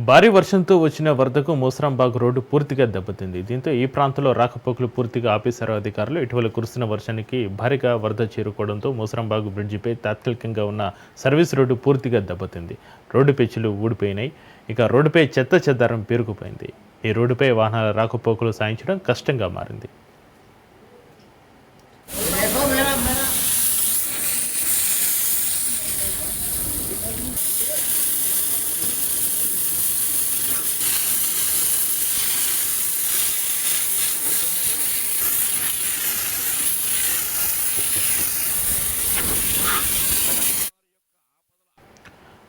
భారీ వర్షంతో వచ్చిన వరదకు మోసరాంబాగ్ రోడ్డు పూర్తిగా దెబ్బతింది. దీంతో ఈ ప్రాంతంలో రాకపోకలు పూర్తిగా ఆపేశారు అధికారులు. ఇటీవల కురుస్తున్న వర్షానికి భారీగా వరద చేరుకోవడంతో మోసరాంబాగ్ బ్రిడ్జిపై తాత్కాలికంగా ఉన్న సర్వీస్ రోడ్డు పూర్తిగా దెబ్బతింది. రోడ్డు పెచ్చులు ఊడిపోయినాయి. ఇక రోడ్డుపై చెత్త చెదారం పేరుకుపోయింది. ఈ రోడ్డుపై వాహనాల రాకపోకలు సాగించడం కష్టంగా మారింది.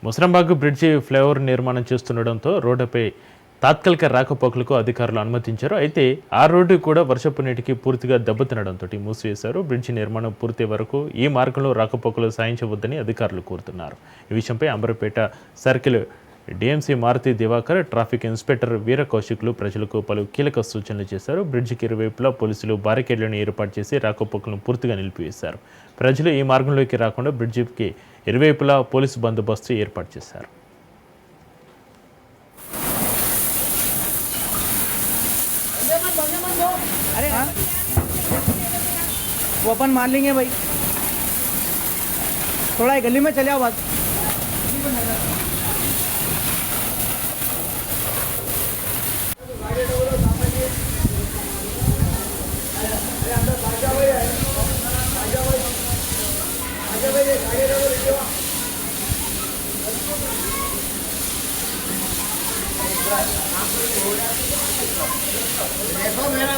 ముసరాంబాగ్ బ్రిడ్జి ఫ్లైఓవర్ నిర్మాణం చేస్తుండడంతో రోడ్డుపై తాత్కాలిక రాకపోకలకు అధికారులు అనుమతించారు. అయితే ఆ రోడ్డు కూడా వర్షపు నీటికి పూర్తిగా దెబ్బతినడంతో మూసివేశారు. బ్రిడ్జి నిర్మాణం పూర్తి వరకు ఈ మార్గంలో రాకపోకలు సాగించవద్దని అధికారులు కోరుతున్నారు. ఈ విషయంపై Amberpet circle DMC Maruti Diwakar, traffic inspector Veera కౌశిక్లు ప్రజలకు పలు కీలక సూచనలు చేశారు. బ్రిడ్జికి ఇరువైపులా పోలీసులు బారికేడ్లను ఏర్పాటు చేసి రాకపోకలను పూర్తిగా నిలిపివేశారు. ప్రజలు ఈ మార్గంలోకి రాకుండా బ్రిడ్జికి ఇరువైపులా పోలీసు బందోబస్తు ఏర్పాటు చేశారు. अरे हाँ वो अपन मान लेंगे भाई, थोड़ा गली में चले आओ बस। देखो मेरा